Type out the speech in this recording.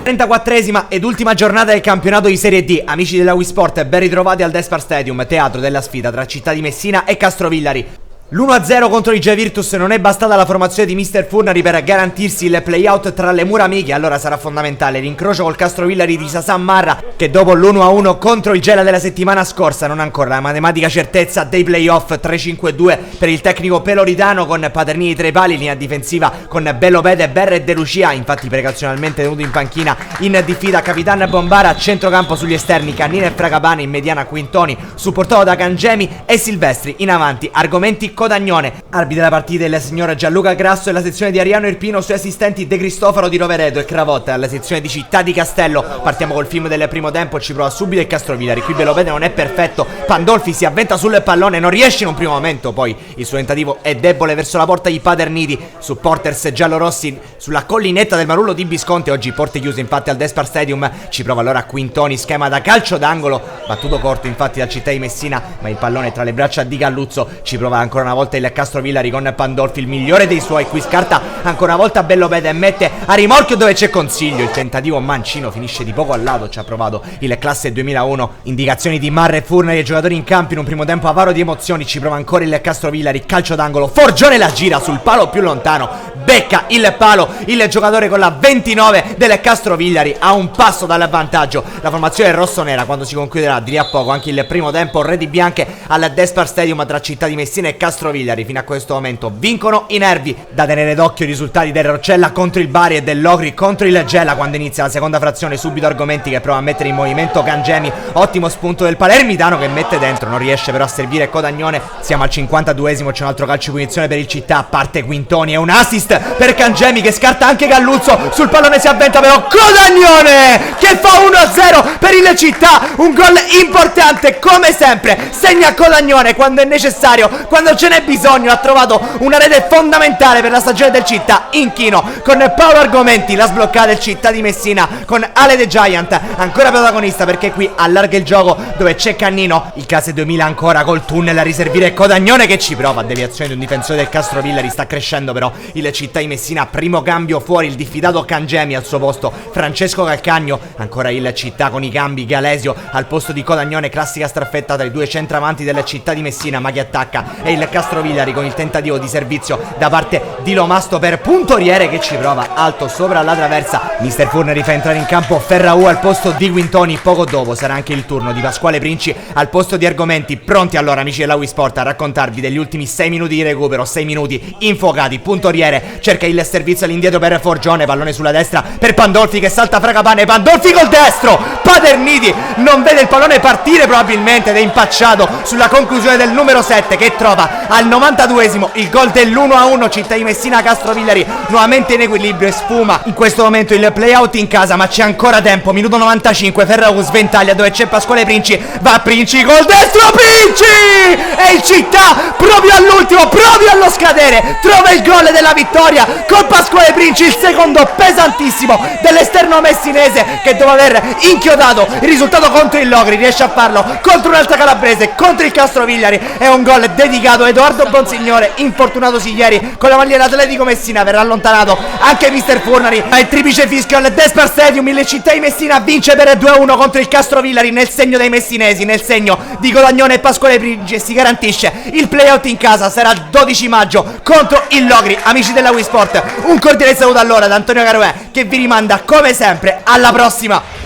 34esima ed ultima giornata del campionato di Serie D. Amici della Wii Sport, ben ritrovati al Despar Stadium, teatro della sfida tra Città di Messina e Castrovillari. L'1-0 contro i J Virtus non è bastata alla formazione di Mr. Furnari per garantirsi il playout tra le mura amiche. Allora sarà fondamentale l'incrocio col Castrovillari di Sasan Marra, che dopo l'1-1 contro il Gela della settimana scorsa non ha ancora la matematica certezza dei playoff. 3-5-2 per il tecnico peloritano, con Paternini tra i pali, linea difensiva con Bellopede, Berre e De Lucia, infatti precauzionalmente tenuto in panchina in diffida Capitan Bombara. Centrocampo sugli esterni Cannina e Fragapane, in mediana Quintoni supportato da Cangemi e Silvestri, in avanti argomenti Codagnone. Arbitra della partita il signor Gianluca Grasso e la sezione di Ariano Irpino, sui assistenti De Cristofaro di Rovereto e Cravotta alla sezione di Città di Castello. Partiamo col film del primo tempo, ci prova subito il Castrovillari, qui Bellopede non è perfetto, Pandolfi si avventa sul pallone, non riesce in un primo momento, poi il suo tentativo è debole verso la porta di Paterniti. Supporters giallorossi sulla collinetta del Marullo di Visconti, oggi porte chiuse infatti al Despar Stadium. Ci prova allora Quintoni, schema da calcio d'angolo, battuto corto infatti da Città di Messina, ma il pallone tra le braccia di Galluzzo. Ci prova ancora una volta il Castrovillari con Pandolfi, il migliore dei suoi, qui scarta ancora una volta Bellopede e mette a rimorchio dove c'è Consiglio. Il tentativo mancino finisce di poco al lato, ci ha provato il classe 2001. Indicazioni di Marra e Furnari ai giocatori in campo in un primo tempo avaro di emozioni. Ci prova ancora il Castrovillari, calcio d'angolo, Forgione la gira sul palo più lontano, becca il palo il giocatore con la 29 del Castrovillari, a un passo dal vantaggio. La formazione è rossonera quando si concluderà di lì a poco anche il primo tempo. Redi bianche al Despar Stadium tra Città di Messina e Castrovillari. Fino a questo momento vincono i nervi. Da tenere d'occhio i risultati del Roccella contro il Bari e dell'Ocri contro il Gela quando inizia la seconda frazione. Subito argomenti che prova a mettere in movimento Cangemi, ottimo spunto del palermitano che mette dentro, non riesce però a servire Codagnone. Siamo al 52esimo, c'è un altro calcio di punizione per il Città, parte Quintoni e un assist per Cangemi che scarta anche Galluzzo, sul pallone si avventa però Codagnone che fa 1-0 per il Città, un gol importante come sempre, segna Codagnone quando è necessario, quando ce n'è bisogno. Ha trovato una rete fondamentale per la stagione del Città, inchino con Paolo Argomenti, la sbloccata del Città di Messina con Ale The Giant ancora protagonista, perché qui allarga il gioco dove c'è Cannino. Il classe 2000 ancora col tunnel a riservire Codagnone che ci prova, deviazione di un difensore del Castrovillari. Sta crescendo però il Città di Messina, primo cambio fuori il diffidato Cangemi, al suo posto Francesco Calcagno. Ancora il Città con i cambi, Galesio al posto di Codagnone, classica straffetta tra i due centravanti della Città di Messina, ma chi attacca è il Castrovillari con il tentativo di servizio da parte di Lomasto per Puntoriere che ci prova alto sopra la traversa. Mr. Furnari fa entrare in campo Ferraù al posto di Quintoni. Poco dopo sarà anche il turno di Pasquale Princi al posto di Argomenti. Pronti allora amici della Wii Sport a raccontarvi degli ultimi 6 minuti di recupero, 6 minuti infuocati. Puntoriere cerca il servizio all'indietro per Forgione, pallone sulla destra per Pandolfi che salta Fragapane, Pandolfi col destro, Paterniti non vede il pallone partire probabilmente ed è impacciato sulla conclusione del numero 7 che trova al 92esimo il gol dell'1-1. Città di Messina Castrovillari nuovamente in equilibrio e sfuma in questo momento il playout in casa, ma c'è ancora tempo. Minuto 95, Ferraù sventaglia dove c'è Pasquale Princi, va Princi col destro, Princi e il Città proprio all'ultimo, proprio allo scadere trova il gol della vittoria con Pasquale Princi, il secondo pesantissimo dell'esterno messinese che dopo aver inchiodato il risultato contro il Logri riesce a farlo contro un'altra calabrese, contro il Castrovillari. È un gol dedicato a Edoardo Bonsignore, infortunatosi ieri con la maglia dell'Atletico Messina. Verrà allontanato anche Mr. Furnari, ma il triplice fischio al Despar Stadium. Il Città di Messina vince per 2-1 contro il Castrovillari nel segno dei messinesi, nel segno di Codagnone e Pasquale Princi, e si garantisce il playout in casa. Sarà il 12 maggio contro il Logri. Amici della Wii Sport, un cordiale saluto allora da Antonio Caroè che vi rimanda come sempre alla prossima.